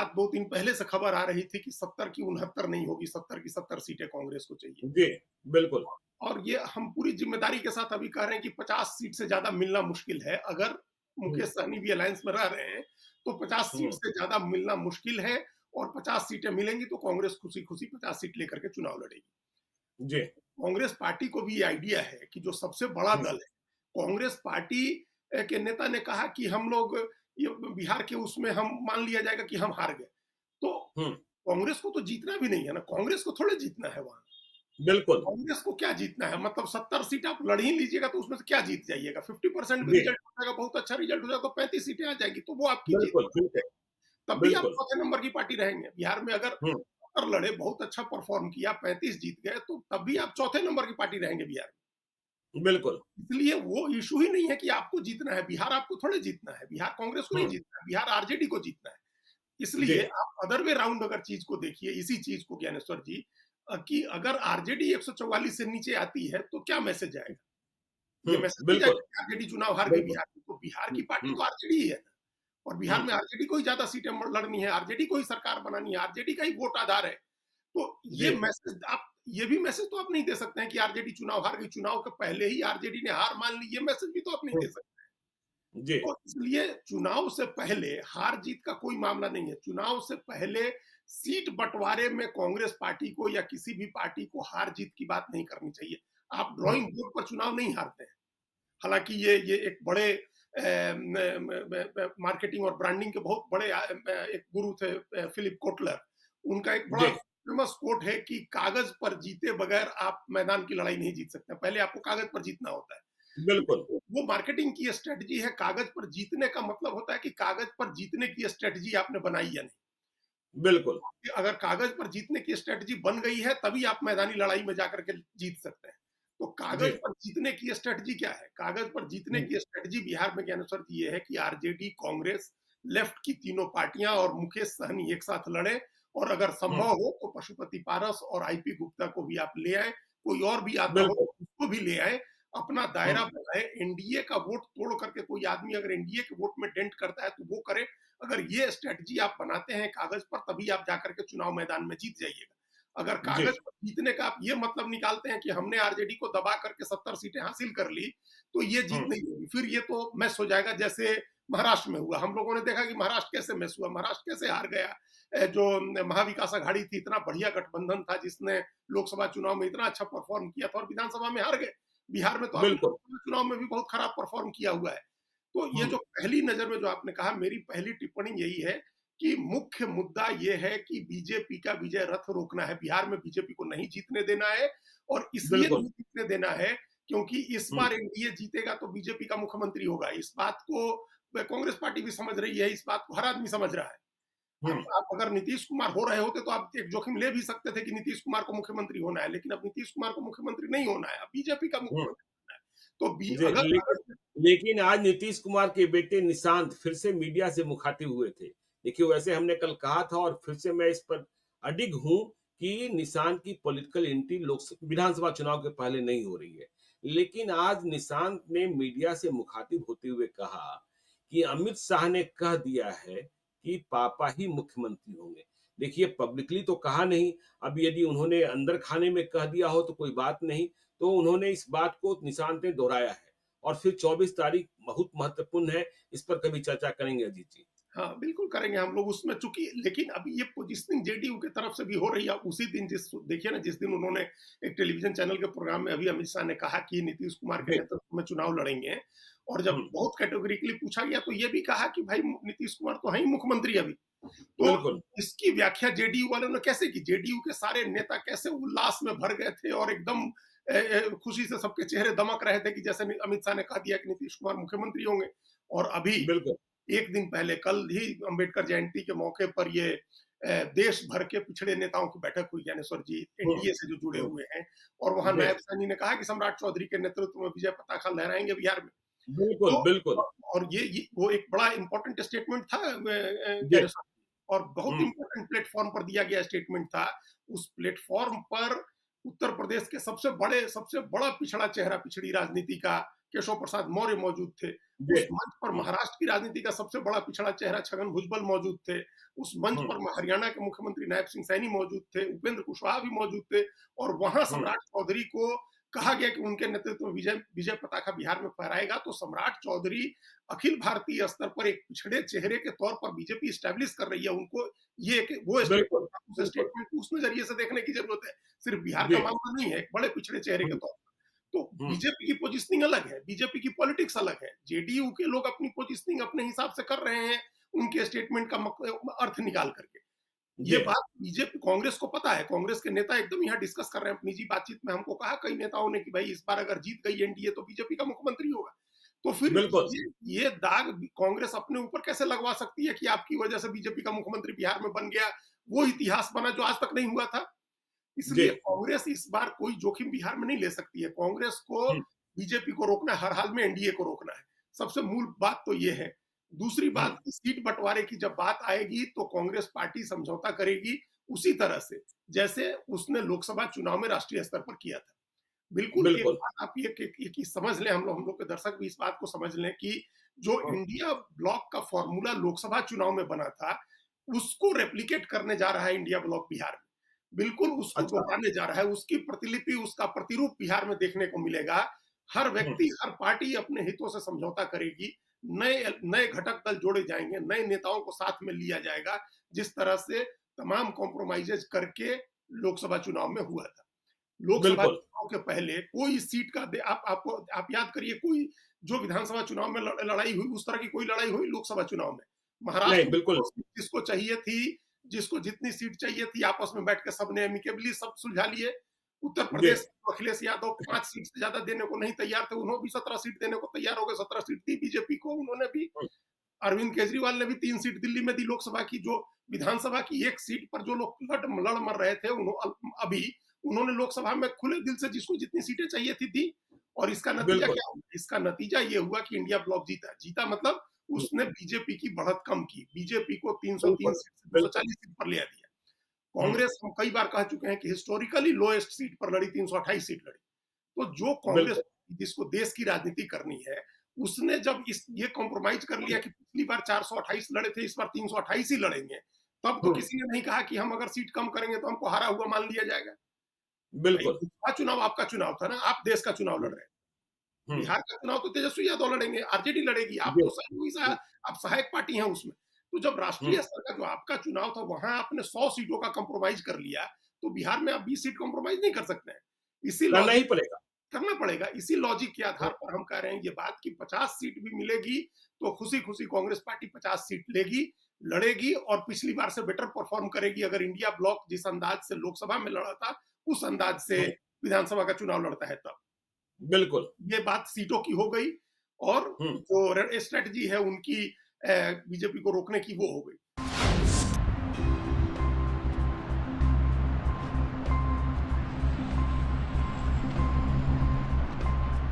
बात 2 दिन पहले से खबर आ रही थी कि 70 की 69 नहीं होगी, 70 की 70 सीटें कांग्रेस को चाहिए। जी, बिल्कुल। और ये हम पूरी जिम्मेदारी के साथ अभी कह रहे हैं कि 50 सीट से ज्यादा मिलना मुश्किल है। अगर हुँ, मुकेश सहनी भी अलायंस में रह रहे हैं, तो 50 सीट हुँ, से ज्यादा मिलना मुश्किल है। और 50 सीटें मिलेंगी तो कांग्रेस खुशी-खुशी 50 सीट लेकर के चुनाव लड़ेगी। जी, कांग्रेस पार्टी को भी ये आइडिया है कि जो सबसे बड़ा हुँ, दल है, कांग्रेस पार्टी के नेता ने कहा कि हम लोग ये बिहार के उसमें हम मान लिया जाएगा कि हम हार गए। तो हुँ, कांग्रेस को तो जीतना भी नहीं है ना, कांग्रेस को थोड़े जीतना है वहाँ। बिल्कुल। कांग्रेस को क्या जीतना है? मतलब 70 सीट आप लड़ ही लीजिएगा तो उसमें से क्या जीत जाइएगा? 50% भी जी, रिजल्ट हो जाएगा, बहुत अच्छा रिजल्ट हो जाएगा तो 35 सीटें आ जाएगी, तो वो आपकी जीत बिल्कुल, ठीक है, है। तब भी आप बिल्कुल। चौथे नंबर की पार्टी रहेंगे। बिहार में अगर हुँ, 70 लड़े, बहुत अच्छा परफॉर्म किया, 35 जीत गए, तो तब भी आप चौथे नंबर की पार्टी रहेंगे बिहार में। बिल्कुल। इसलिए वो इश्यू ही नहीं है कि आपको जीतना है, बिहार आपको थोड़े जीतना है, बिहार कांग्रेस को नहीं हुँ, जीतना है, बिहार आरजेडी को जीतना है। जी, इसलिए आप अदर वे राउंड अगर चीज को देखिए, इसी चीज को ज्ञानेश्वर जी, कि अगर आरजेडी 144 से नीचे आती है तो क्या मैसेज आएगा? हुँ, ये मैसेज नहीं जाएगा बिल्कुल, कि आरजेडी चुनाव हार गई बिल्कुल। बिहार में, तो बिहार की हुँ, पार्टी हुँ, तो आरजेडी ही है ना। और बिहार हुँ, में आरजेडी को ही ज्यादा सीटें लड़नी है, आरजेडी को ही सरकार बनानी है, आरजेडी का ही वोट आधार है। तो जी, ये मैसेज आप, ये भी मैसेज तो आप नहीं दे सकते हैं कि आरजेडी चुनाव हार गई, चुनाव के पहले ही आरजेडी ने हार मान ली, ये मैसेज भी तो आप नहीं हुँ, दे सकते। जी, तो इसलिए चुनाव से पहले हार जीत का कोई मामला नहीं है। चुनाव से पहले सीट बंटवारे में कांग्रेस पार्टी को या किसी भी पार्टी को हार जीत की बात नहीं करनी चाहिए। आप हुँ, ड्राइंग बोर्ड पर चुनाव नहीं हारते हैं। हालांकि ये एक बड़े मार्केटिंग और ब्रांडिंग के बहुत बड़े एक गुरु थे, फिलिप कोटलर। उनका एक बड़ा जी, फेमस कोट है कि कागज पर जीते बगैर आप मैदान की लड़ाई नहीं जीत सकते, पहले आपको कागज पर जीतना होता है। बिल्कुल। वो मार्केटिंग की स्ट्रेटजी है। कागज पर जीतने का मतलब होता है कि कागज पर जीतने की स्ट्रेटजी आपने बनाई या नहीं। बिल्कुल, कि अगर कागज पर जीतने की स्ट्रेटजी बन गई है तभी आप मैदानी लड़ाई में जाकर के जीत सकते हैं। तो जी, कागज पर जीतने की स्ट्रेटजी क्या है? कागज पर जीतने हुँ, की स्ट्रेटजी बिहार में ज्ञानेश्वर जी ये है कि आरजेडी, कांग्रेस, लेफ्ट की तीनों पार्टियां और मुकेश सहनी एक साथ लड़े। और अगर हुँ, संभव हो तो पशुपति पारस और आईपी गुप्ता को भी आप ले आए, कोई और भी आता हो बिल्कुल, तो उसको भी ले आए, अपना हुँ, दायरा बढ़ाए। एनडीए का वोट तोड़ करके कोई आदमी अगर एनडीए के वोट में डेंट करता है तो वो करे। अगर ये स्ट्रेटजी आप बनाते हैं कागज पर, तभी आप जाकर के चुनाव मैदान में जीत जाइएगा। अगर जी, कागज पर जीतने का आप ये मतलब निकालते हैं कि हमने आरजेडी को दबा करके 70 सीटें हासिल कर ली, तो ये जीत हुँ, नहीं होगी। फिर ये तो मैस हो जाएगा जैसे महाराष्ट्र में हुआ। हम लोगों ने देखा कि महाराष्ट्र कैसे मैस हुआ, महाराष्ट्र कैसे हार गया। जो महाविकास आघाड़ी थी, इतना बढ़िया गठबंधन था जिसने लोकसभा चुनाव में इतना अच्छा परफॉर्म किया था और विधानसभा में हार गए। बिहार में तो अभी बिल्कुल, लोकसभा चुनाव में भी बहुत खराब परफॉर्म किया हुआ है। तो ये हुँ, जो पहली नजर में जो आपने कहा, मेरी पहली टिप्पणी यही है कि मुख्य मुद्दा ये है कि बीजेपी का विजय रथ रोकना है। बिहार में बीजेपी को नहीं जीतने देना है। और इसलिए बिल्कुल, नहीं जीतने देना है क्योंकि इस हुँ, बार एनडीए जीतेगा तो बीजेपी का मुख्यमंत्री होगा। इस बात को कांग्रेस पार्टी भी समझ रही है, इस बात को हर आदमी समझ रहा है। हुँ, आप अगर नीतीश कुमार हो रहे होते तो आप एक जोखिम ले भी सकते थे कि नीतीश कुमार को मुख्यमंत्री होना है, लेकिन अब नीतीश कुमार को मुख्यमंत्री नहीं होना है, अब बीजेपी का हुँ, मुख्यमंत्री होना है। तो जी, अगर लेकिन अगर लेकिन आज नीतीश कुमार के बेटे निशांत फिर से मीडिया से मुखातिब हुए थे। देखिए, वैसे हमने कल कहा था और फिर से मैं इस पर अडिग हूँ कि निशांत की पॉलिटिकल एंट्री विधानसभा चुनाव के पहले नहीं हो रही है। लेकिन आज निशांत ने मीडिया से मुखातिब होते हुए कहा कि अमित शाह ने कह दिया है कि पापा ही मुख्यमंत्री होंगे। देखिए, पब्लिकली तो कहा नहीं, अब यदि उन्होंने अंदर खाने में कह दिया हो तो कोई बात नहीं, तो उन्होंने इस बात को निशांत ने दोहराया है। और फिर 24 तारीख बहुत महत्वपूर्ण है, इस पर कभी चर्चा करेंगे अजीत जी। हाँ, बिल्कुल करेंगे हम लोग उसमें, चूँकि लेकिन अभी ये पोजीशनिंग जेडीयू की तरफ से भी हो रही है। उसी दिन देखिए ना, जिस दिन उन्होंने एक टेलीविज़न चैनल के प्रोग्राम में अभी अमित शाह ने कहा कि नीतीश कुमार के जी, नेतृत्व में चुनाव लड़ेंगे। और जब हुँ, बहुत कैटेगोरिकली पूछा गया तो ये भी कहा कि भाई नीतीश कुमार तो हैं ही मुख्यमंत्री अभी। तो बिल्कुल, इसकी व्याख्या जेडीयू वालों ने कैसे की? जेडीयू के सारे नेता कैसे उल्लास में भर गए थे और एकदम खुशी से सबके चेहरे दमक रहे थे कि जैसे अमित शाह ने कहा दिया कि नीतीश कुमार मुख्यमंत्री होंगे। और अभी बिल्कुल, एक दिन पहले कल ही अंबेडकर जयंती के मौके पर ये देश भर के पिछड़े नेताओं की बैठक हुई ज्ञानेश्वर जी, हुँ, एनडीए से जो जुड़े हुँ, हुए हैं। और वहां जी, नायब सैनी ने कहा कि सम्राट चौधरी के नेतृत्व में विजय पताका लहराएंगे बिहार में। बिल्कुल, तो बिल्कुल, और ये वो एक बड़ा इंपॉर्टेंट स्टेटमेंट था जी, ज्ञानेश्वर जी, और बहुत हुँ, इंपॉर्टेंट प्लेटफॉर्म पर दिया गया स्टेटमेंट था। उस प्लेटफॉर्म पर उत्तर प्रदेश के सबसे बड़ा पिछड़ा चेहरा पिछड़ी राजनीति का केशव प्रसाद मौर्य मौजूद थे। जी। उस मंच पर महाराष्ट्र की राजनीति का सबसे बड़ा पिछड़ा चेहरा छगन भुजबल मौजूद थे। उस मंच हुँ, पर हरियाणा के मुख्यमंत्री नायब सिंह सैनी मौजूद थे, उपेंद्र कुशवाहा भी मौजूद थे और वहां हुँ, सम्राट चौधरी को कहा गया कि उनके नेतृत्व में विजय विजय पताका बिहार में फहराएगा। तो सम्राट चौधरी अखिल भारतीय स्तर पर एक पिछड़े चेहरे के तौर पर बीजेपी स्टैब्लिश कर रही है। उनको ये वो बिल्कुल, स्टेटमेंट उस बिल्कुल। स्टेटमेंट को उस नजरिए से देखने की जरूरत है। सिर्फ बिहार जी। का मामला नहीं है, एक बड़े पिछड़े चेहरे के हुँ, तौर पर। तो हुँ, बीजेपी की पोजीशनिंग अलग है, बीजेपी की पॉलिटिक्स अलग है। जेडीयू के लोग अपनी पोजीशनिंग अपने हिसाब से कर रहे हैं, उनके स्टेटमेंट का अर्थ निकाल करके। ये जी। बात बीजेपी कांग्रेस को पता है, कांग्रेस के नेता एकदम यहाँ डिस्कस कर रहे हैं अपनी निजी बातचीत में। हमको कहा कई नेताओं ने कि भाई इस बार अगर जीत गई एनडीए तो बीजेपी का मुख्यमंत्री होगा। तो फिर बिल्कुल। ये दाग कांग्रेस अपने ऊपर कैसे लगवा सकती है कि आपकी वजह से बीजेपी का मुख्यमंत्री बिहार में बन गया, वो इतिहास बना जो आज तक नहीं हुआ था। जी। इसलिए कांग्रेस इस बार कोई जोखिम बिहार में नहीं ले सकती है। कांग्रेस को हुँ, बीजेपी को रोकना है, हर हाल में एनडीए को रोकना है। सबसे मूल बात तो ये है। दूसरी हुँ, बात, सीट बंटवारे की जब बात आएगी तो कांग्रेस पार्टी समझौता करेगी उसी तरह से जैसे उसने लोकसभा चुनाव में राष्ट्रीय स्तर पर किया था। बिल्कुल एक बिल्कुल। बात आप ये समझ लें, हम लोग के दर्शक भी इस बात को समझ लें कि जो हुँ, इंडिया ब्लॉक का फॉर्मूला लोकसभा चुनाव में बना था, उसको रेप्लिकेट करने जा रहा है इंडिया ब्लॉक बिहार में। बिल्कुल उसको अच्छा। दोहराने जा रहा है, उसकी प्रतिलिपि, उसका प्रतिरूप बिहार में देखने को मिलेगा। हर हुँ, व्यक्ति, हर पार्टी अपने हितों से समझौता करेगी, नए नए घटक दल जोड़े जाएंगे, नए नेताओं को साथ में लिया जाएगा, जिस तरह से तमाम कॉम्प्रोमाइजेज करके लोकसभा चुनाव में हुआ था। लोकसभा बिल्कुल। चुनाव के पहले कोई सीट का आप याद करिए, कोई जो विधानसभा चुनाव में लड़ाई हुई उस तरह की कोई लड़ाई हुई लोकसभा चुनाव में। महाराष्ट्र नहीं, में बिल्कुल। जो सीट जिसको चाहिए थी, जिसको जितनी सीट चाहिए थी, आपस में बैठ के सबने एमिकेबली सब सुलझा लिए। उत्तर जी। प्रदेश अखिलेश यादव 5 सीट से ज्यादा देने को नहीं तैयार थे, उन्होंने भी 17 सीट देने को तैयार हो गए। 17 सीट दी बीजेपी को, उन्होंने भी। हुँ, अरविंद केजरीवाल ने भी 3 सीट दिल्ली में दी लोकसभा की। जो विधानसभा की एक सीट पर जो लोग लड़ मर रहे थे, अभी उन्होंने लोकसभा में खुले दिल से जिसको जितनी सीटें चाहिए थी दी। और इसका नतीजा बिल्कुल। क्या हुआ? इसका नतीजा ये हुआ कि इंडिया ब्लॉक जीता। जीता मतलब हुँ, उसने बीजेपी की बढ़त कम की, बीजेपी को 303 बिल्कुल, सीट से बिल्कुल। 240 सीट पर ले दिया। हुँ, कांग्रेस, हम कई बार कह चुके हैं कि हिस्टोरिकली लोएस्ट सीट पर लड़ी, 328 सीट लड़ी। तो जो कांग्रेस, बिल्कुल। जिसको देश की राजनीति करनी है, उसने जब इस ये कॉम्प्रोमाइज कर लिया कि पिछली बार 428 लड़े थे, इस बार 328 ही लड़ेंगे, तब तो हुँ, किसी ने नहीं कहा कि हम अगर सीट कम करेंगे तो हमको हारा हुआ मान लिया जाएगा। भाई बिल्कुल। दूसरा चुनाव आपका चुनाव था ना, आप देश का चुनाव लड़ रहे हैं। हुँ, बिहार का चुनाव तो तेजस्वी यादव लड़ेंगे, आरजेडी लड़ेगी, आप जी। तो हुँ, आप सहायक पार्टी हैं उसमें। तो जब हुँ, राष्ट्रीय स्तर का जो आपका चुनाव था, वहां आपने 100 सीटों का कंप्रोमाइज कर लिया, तो बिहार में आप 20 सीट कंप्रोमाइज नहीं कर सकते हैं। इसी करना ही लॉजिक पड़ेगा। करना पड़ेगा। इसी लॉजिक के हुँ, आधार पर हम कह रहे हैं ये बात कि 50 सीट भी मिलेगी तो खुशी-खुशी कांग्रेस पार्टी 50 सीट लेगी, लड़ेगी और पिछली बार से बेटर परफॉर्म करेगी। अगर इंडिया ब्लॉक जिस अंदाज से लोकसभा में लड़ा था, उस अंदाज से हुँ, विधानसभा का चुनाव लड़ता है तब। बिल्कुल। ये बात सीटों की हो गई और हुँ, जो स्ट्रेटजी है उनकी बीजेपी को रोकने की, वो हो गई।